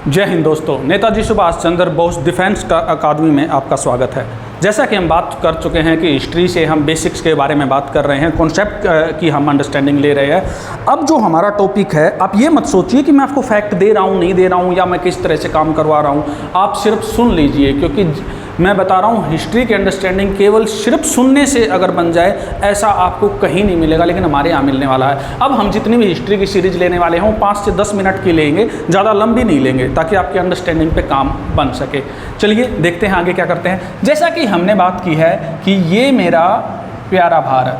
जय हिंद दोस्तों, नेताजी सुभाष चंद्र बोस डिफेंस अकादमी में आपका स्वागत है। जैसा कि हम बात कर चुके हैं कि हिस्ट्री से हम बेसिक्स के बारे में बात कर रहे हैं, कॉन्सेप्ट की हम अंडरस्टैंडिंग ले रहे हैं। अब जो हमारा टॉपिक है, आप ये मत सोचिए कि मैं आपको फैक्ट दे रहा हूँ, नहीं दे रहा हूँ, या मैं किस तरह से काम करवा रहा हूँ। आप सिर्फ सुन लीजिए, क्योंकि मैं बता रहा हूँ हिस्ट्री की अंडरस्टैंडिंग केवल सिर्फ सुनने से अगर बन जाए, ऐसा आपको कहीं नहीं मिलेगा, लेकिन हमारे यहाँ मिलने वाला है। अब हम जितनी भी हिस्ट्री की सीरीज लेने वाले हैं 5 से 10 मिनट की लेंगे, ज़्यादा लंबी नहीं लेंगे, ताकि आपकी अंडरस्टैंडिंग पे काम बन सके। चलिए देखते हैं आगे क्या करते हैं। जैसा कि हमने बात की है कि ये मेरा प्यारा भारत।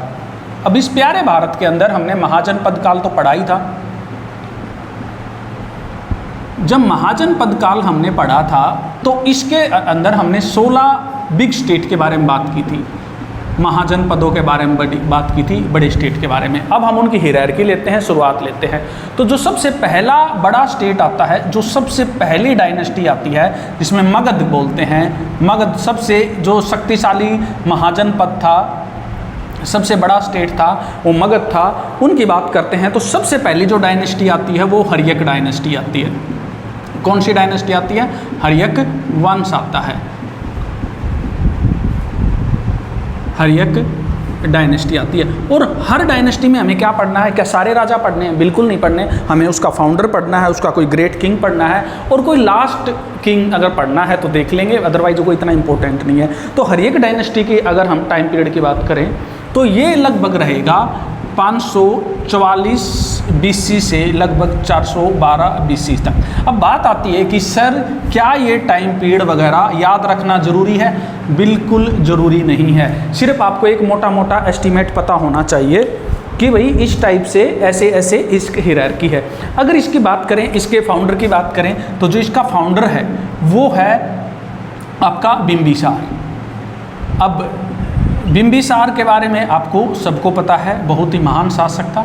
अब इस प्यारे भारत के अंदर हमने महाजनपद काल तो पढ़ा ही था। जब महाजनपद काल हमने पढ़ा था तो इसके अंदर हमने 16 बिग स्टेट के बारे में बात की थी, महाजनपदों के बारे में बात की थी, बड़े स्टेट के बारे में। अब हम उनकी हायरार्की लेते हैं, शुरुआत लेते हैं। तो जो सबसे पहला बड़ा स्टेट आता है, जो सबसे पहली डायनेस्टी आती है, जिसमें मगध बोलते हैं, मगध सबसे जो शक्तिशाली महाजनपद था, सबसे बड़ा स्टेट था, वो मगध था। उनकी बात करते हैं तो सबसे पहली जो डायनेस्टी आती है वो हर्यक डायनेस्टी आती है। कौन सी डायनेस्टी आती है? हर्यक वंश आता है, हर्यक डायनेस्टी आती है। और हर डायनेस्टी में हमें क्या पढ़ना है? क्या सारे राजा पढ़ने हैं? बिल्कुल नहीं पढ़ने। हमें उसका फाउंडर पढ़ना है, उसका कोई ग्रेट किंग पढ़ना है, और कोई लास्ट किंग अगर पढ़ना है तो देख लेंगे, अदरवाइज वो इतना इंपॉर्टेंट नहीं है। तो हर्यक डायनेस्टी की अगर हम टाइम पीरियड की बात करें तो ये लगभग रहेगा 544 BC से लगभग 412 BC तक। अब बात आती है कि सर क्या ये टाइम पीरियड वगैरह याद रखना ज़रूरी है? बिल्कुल ज़रूरी नहीं है। सिर्फ आपको एक मोटा मोटा एस्टीमेट पता होना चाहिए कि भाई इस टाइप से ऐसे ऐसे इसकी हायरार्की है। अगर इसकी बात करें, इसके फाउंडर की बात करें, तो जो इसका फाउंडर है वो है आपका बिंबिसार। अब बिंबिसार के बारे में आपको सबको पता है, बहुत ही महान शासक था,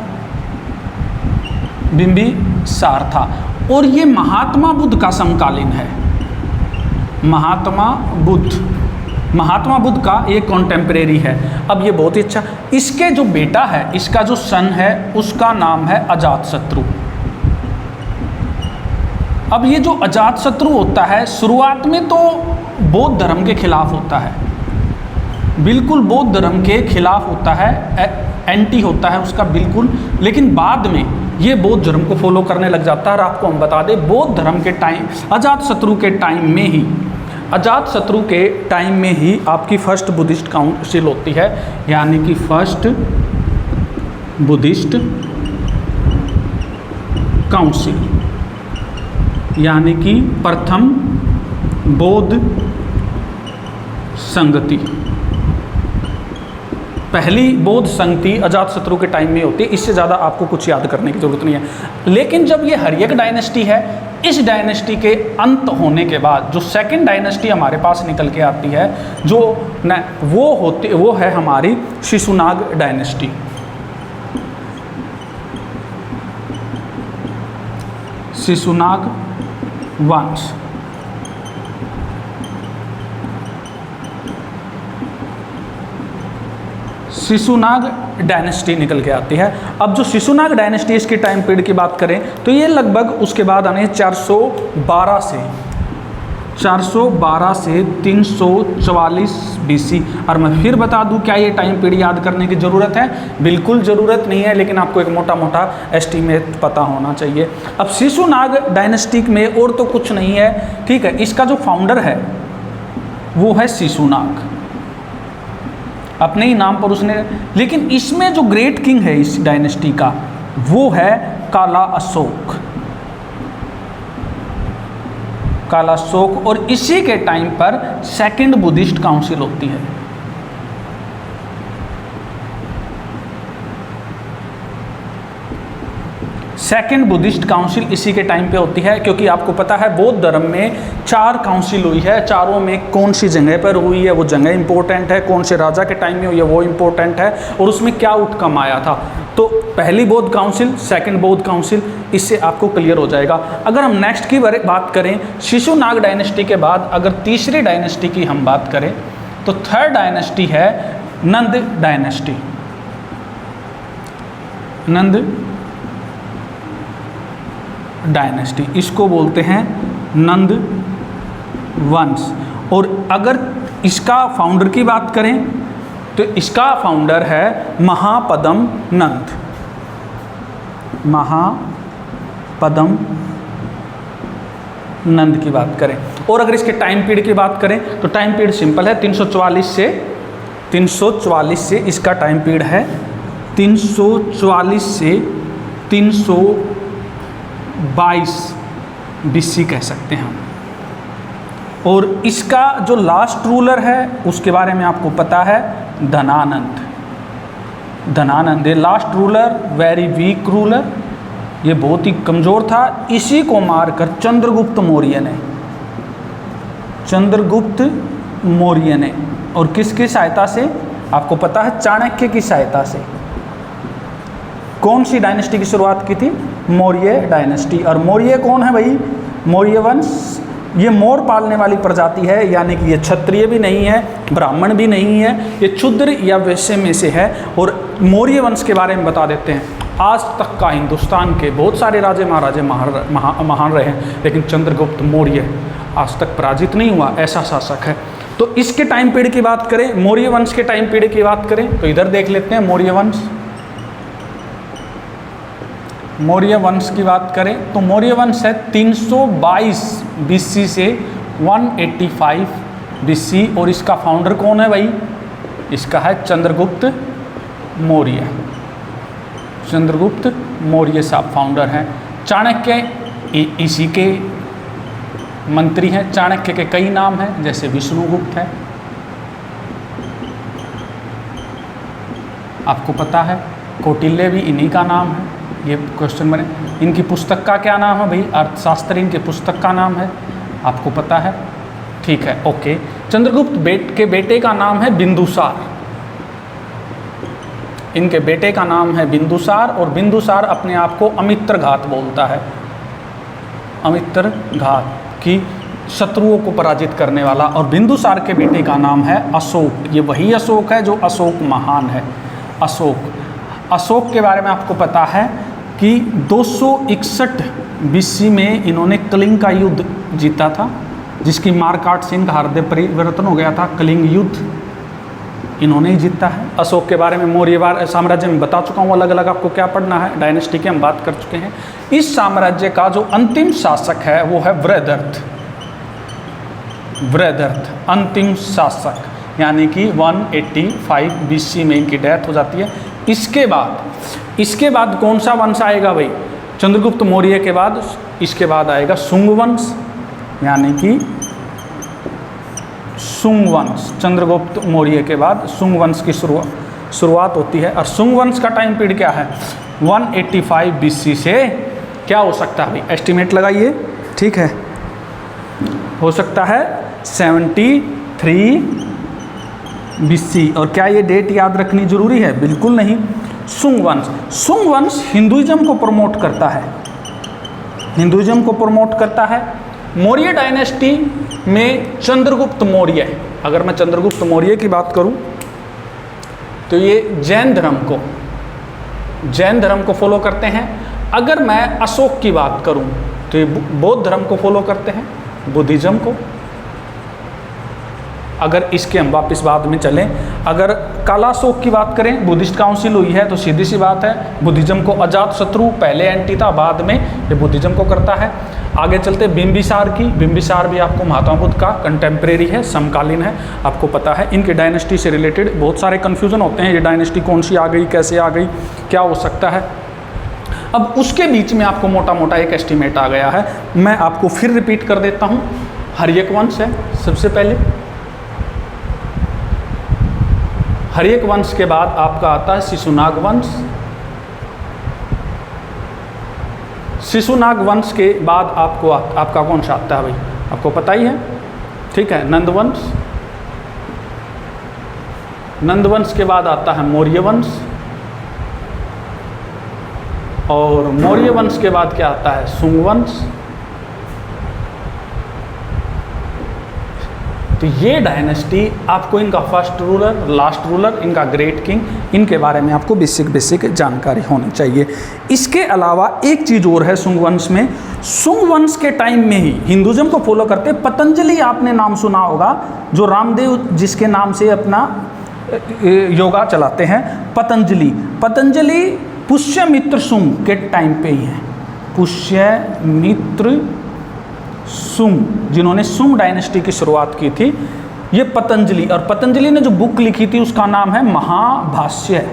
बिंबिसार था। और ये महात्मा बुद्ध का समकालीन है। महात्मा बुद्ध का एक कॉन्टेम्परेरी है। अब ये बहुत ही अच्छा, इसके जो बेटा है, इसका जो सन है, उसका नाम है अजातशत्रु। अब ये जो अजातशत्रु होता है, शुरुआत में तो बौद्ध धर्म के खिलाफ होता है, बिल्कुल बौद्ध धर्म के खिलाफ होता है, एंटी होता है उसका बिल्कुल। लेकिन बाद में ये बौद्ध धर्म को फॉलो करने लग जाता है। और आपको हम बता दें, बौद्ध धर्म के टाइम, अजातशत्रु के टाइम में ही आपकी फर्स्ट बुद्धिस्ट काउंसिल होती है, यानी कि फर्स्ट बुद्धिस्ट काउंसिल, यानी कि प्रथम बौद्ध संगति। पहली बौद्ध संगति अजातशत्रु के टाइम में होती है। इससे ज़्यादा आपको कुछ याद करने की जरूरत नहीं है। लेकिन जब ये हर्यक डायनेस्टी है, इस डायनेस्टी के अंत होने के बाद जो सेकंड डायनेस्टी हमारे पास निकल के आती है, वो है हमारी शिशुनाग डायनेस्टी। शिशुनाग वंश। शिशुनाग डायनेस्टी निकल के आती है। अब जो शिशुनाग डायनेस्टी, इसके टाइम पीरियड की बात करें तो ये लगभग उसके बाद आने 412 से 344 BC। और मैं फिर बता दूं, क्या ये टाइम पीरियड याद करने की ज़रूरत है? बिल्कुल ज़रूरत नहीं है, लेकिन आपको एक मोटा मोटा एस्टीमेट पता होना चाहिए। अब शिशुनाग डायनेस्टी में और तो कुछ नहीं है, ठीक है। इसका जो फाउंडर है वो है शिशुनाग, अपने ही नाम पर उसने। लेकिन इसमें जो ग्रेट किंग है इस डायनेस्टी का, वो है काला अशोक। और इसी के टाइम पर सेकंड बुद्धिस्ट काउंसिल होती है। सेकंड बुद्धिस्ट काउंसिल इसी के टाइम पे होती है, क्योंकि आपको पता है बौद्ध धर्म में 4 काउंसिल हुई है। चारों में कौन सी जगह पर हुई है वो जगह इंपॉर्टेंट है, कौन से राजा के टाइम में हुई है वो इंपॉर्टेंट है, और उसमें क्या आउटकम आया था। तो पहली बौद्ध काउंसिल, सेकंड बौद्ध काउंसिल, इससे आपको क्लियर हो जाएगा। अगर हम नेक्स्ट की बात करें, शिशुनाग डायनेस्टी के बाद अगर तीसरी डायनेस्टी की हम बात करें तो थर्ड डायनेस्टी है नंद डायनेस्टी। नंद डायनेस्टी, इसको बोलते हैं नंद वंश। और अगर इसका फाउंडर की बात करें तो इसका फाउंडर है महापद्म नंद। महापद्म नंद की बात करें। और अगर इसके टाइम पीरियड की बात करें तो टाइम पीरियड सिंपल है, 344 से इसका टाइम पीरियड है 344 से 322 BC कह सकते हैं हम। और इसका जो लास्ट रूलर है उसके बारे में आपको पता है, धनानंद। धनानंद ये last ruler, very weak ruler, ये बहुत ही कमज़ोर था। इसी को मारकर चंद्रगुप्त मौर्य ने और किसकी सहायता से, आपको पता है चाणक्य की सहायता से, कौन सी डायनेस्टी की शुरुआत की थी, मौर्य डायनेस्टी। और मौर्य कौन है भाई, मौर्य वंश ये मोर पालने वाली प्रजाति है, यानी कि ये क्षत्रिय भी नहीं है, ब्राह्मण भी नहीं है, ये क्षुद्र या वैश्य में से है। और मौर्य वंश के बारे में बता देते हैं, आज तक का हिंदुस्तान के बहुत सारे राजे महाराजे महान रहे हैं, लेकिन चंद्रगुप्त मौर्य आज तक पराजित नहीं हुआ, ऐसा शासक है। तो इसके टाइम पीरियड की बात करें, मौर्य वंश के टाइम पीरियड की बात करें तो इधर देख लेते हैं मौर्य वंश की बात करें तो मौर्य वंश है 322 BC से 185 BC। और इसका फाउंडर कौन है भाई, इसका है चंद्रगुप्त मौर्य साहब फाउंडर हैं। चाणक्य इसी के मंत्री हैं। चाणक्य के कई नाम हैं, जैसे विष्णुगुप्त है, आपको पता है, कौटिल्य भी इन्हीं का नाम है। ये क्वेश्चन बने, इनकी पुस्तक का क्या नाम है भाई, अर्थशास्त्र इनकी पुस्तक का नाम है, आपको पता है, ठीक है, ओके। चंद्रगुप्त के बेटे का नाम है बिंदुसार, इनके बेटे का नाम है बिंदुसार। और बिंदुसार अपने आप को अमित्रघात बोलता है, अमित्रघात की शत्रुओं को पराजित करने वाला। और बिंदुसार के बेटे का नाम है अशोक, ये वही अशोक है जो अशोक महान है। अशोक के बारे में आपको पता है कि 261 BC में इन्होंने कलिंग का युद्ध जीता था, जिसकी मारकाट से इनका हृदय परिवर्तन हो गया था। कलिंग युद्ध इन्होंने ही जीता है। अशोक के बारे में मौर्य साम्राज्य में बता चुका हूँ, अलग अलग आपको क्या पढ़ना है, डायनेस्टी की हम बात कर चुके हैं। इस साम्राज्य का जो अंतिम शासक है वो है वृहदर्थ अंतिम शासक, यानी कि 185 BC में इनकी डेथ हो जाती है। इसके बाद कौन सा वंश आएगा भाई, चंद्रगुप्त मौर्य के बाद इसके बाद आएगा शुंग वंश, यानी कि शुंग वंश। चंद्रगुप्त मौर्य के बाद शुंग वंश की शुरुआत होती है। और शुंग वंश का टाइम पीरियड क्या है, 185 BC से क्या हो सकता है भाई, एस्टिमेट लगाइए, ठीक है, हो सकता है 73 BC। और क्या ये डेट याद रखनी जरूरी है, बिल्कुल नहीं। शुंग वंश हिंदुइज्म को प्रमोट करता है, मौर्य डायनेस्टी में चंद्रगुप्त मौर्य, अगर मैं चंद्रगुप्त मौर्य की बात करूं तो ये जैन धर्म को फॉलो करते हैं। अगर मैं अशोक की बात करूं तो ये बौद्ध धर्म को फॉलो करते हैं, बुद्धिज्म को। अगर इसके हम वापस बाद में चलें, अगर कालाशोक की बात करें, बुद्धिस्ट काउंसिल हुई है तो सीधी सी बात है, बुद्धिज्म को अजात शत्रु पहले एंटी था, बाद में ये बुद्धिज्म को करता है। आगे चलते बिंबिसार भी आपको महात्मा बुद्ध का कंटेम्प्रेरी है, समकालीन है, आपको पता है। इनके डायनेस्टी से रिलेटेड बहुत सारे कन्फ्यूज़न होते हैं, ये डायनेस्टी कौन सी आ गई, कैसे आ गई, क्या हो सकता है। अब उसके बीच में आपको मोटा मोटा एक एस्टिमेट आ गया है, मैं आपको फिर रिपीट कर देता हूँ। हर्यक वंश है सबसे पहले, हर्यक वंश के बाद आपका आता है शिशुनाग वंश, शिशुनाग वंश के बाद आपका कौन सा आता है भाई, आपको पता ही है, ठीक है, नंदवंश के बाद आता है मौर्य वंश, और मौर्य वंश के बाद क्या आता है, शुंग वंश, तो ये डायनेस्टी आपको इनका फर्स्ट रूलर, लास्ट रूलर, इनका ग्रेट किंग, इनके बारे में आपको बेसिक जानकारी होनी चाहिए। इसके अलावा एक चीज़ और है सुंग वंश में। सुंग वंश के टाइम में ही हिंदुज़म को फॉलो करते पतंजलि आपने नाम सुना होगा, जो रामदेव जिसके नाम से अपना योगा चलाते हैं, पतंजलि पुष्यमित्र सुंग के टाइम पे ही है। पुष्यमित्र सुंग, जिन्होंने सुंग डायनेस्टी की शुरुआत की थी, ये पतंजलि। और पतंजलि ने जो बुक लिखी थी उसका नाम है महाभाष्य।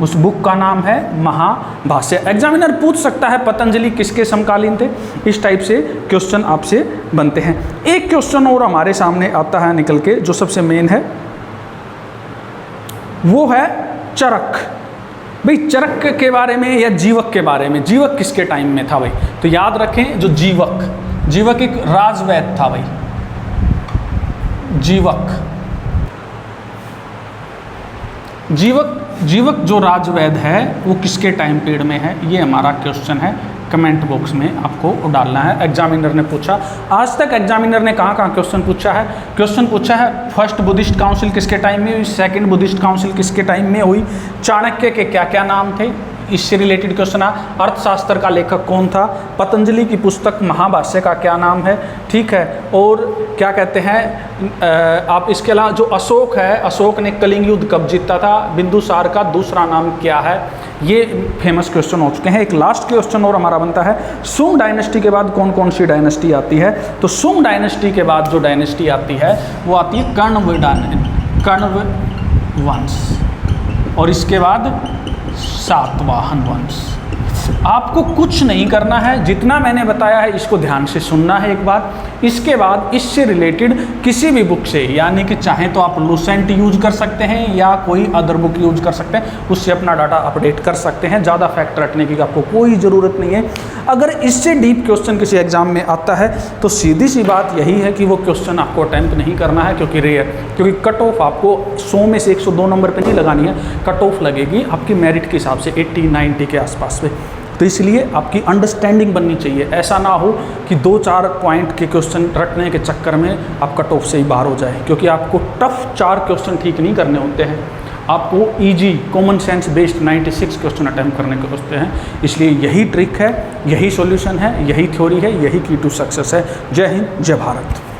उस बुक का नाम है महाभाष्य। एग्जामिनर पूछ सकता है पतंजलि किसके समकालीन थे, इस टाइप से क्वेश्चन आपसे बनते हैं। एक क्वेश्चन और हमारे सामने आता है निकल के, जो सबसे मेन है, वो है चरक। भाई चरक के बारे में या जीवक के बारे में, जीवक किसके टाइम में था भाई? तो याद रखें, जो जीवक एक राजवैद्य था भाई। जीवक जो राजवैद्य है वो किसके टाइम पीरियड में है, ये हमारा क्वेश्चन है। कमेंट बॉक्स में आपको डालना है। एग्जामिनर ने पूछा, आज तक एग्जामिनर ने कहाँ क्वेश्चन पूछा है? क्वेश्चन पूछा है फर्स्ट बुद्धिस्ट काउंसिल किसके टाइम में हुई, सेकंड बुद्धिस्ट काउंसिल किसके टाइम में हुई, चाणक्य के क्या क्या नाम थे, इससे रिलेटेड क्वेश्चन है। अर्थशास्त्र का लेखक कौन था, पतंजलि की पुस्तक महाभाष्य का क्या नाम है, ठीक है। और क्या कहते हैं आप, इसके अलावा जो अशोक है, अशोक ने कलिंग युद्ध कब जीता था, बिंदुसार का दूसरा नाम क्या है, ये फेमस क्वेश्चन हो चुके हैं। एक लास्ट क्वेश्चन और हमारा बनता है, सुंग डायनेस्टी के बाद कौन कौन सी डायनेस्टी आती है? तो सुंग डायनेस्टी के बाद जो डायनेस्टी आती है वो आती है कण्व वंश, और इसके बाद सातवाहन वंश। आपको कुछ नहीं करना है, जितना मैंने बताया है इसको ध्यान से सुनना है एक बार। इसके बाद इससे रिलेटेड किसी भी बुक से, यानी कि चाहे तो आप लुसेंट यूज कर सकते हैं या कोई अदर बुक यूज कर सकते हैं, उससे अपना डाटा अपडेट कर सकते हैं। ज़्यादा फैक्ट रटने की आपको कोई ज़रूरत नहीं है। अगर इससे डीप क्वेश्चन किसी एग्जाम में आता है तो सीधी सी बात यही है कि वो क्वेश्चन आपको अटैम्प्ट नहीं करना है, क्योंकि कट ऑफ आपको 100 में से 102 नंबर पर नहीं लगानी है, कट ऑफ लगेगी आपकी मेरिट के हिसाब से 80-90 के आसपास में। तो इसलिए आपकी अंडरस्टैंडिंग बननी चाहिए, ऐसा ना हो कि 2-4 पॉइंट के क्वेश्चन रटने के चक्कर में आप कट ऑफ से ही बाहर हो जाए, क्योंकि आपको टफ 4 क्वेश्चन ठीक नहीं करने होते हैं, आपको easy common sense based 96 question attempt करने के होते हैं। इसलिए यही ट्रिक है, यही सॉल्यूशन है, यही थ्योरी है, यही की टू सक्सेस है। जय हिंद, जय भारत।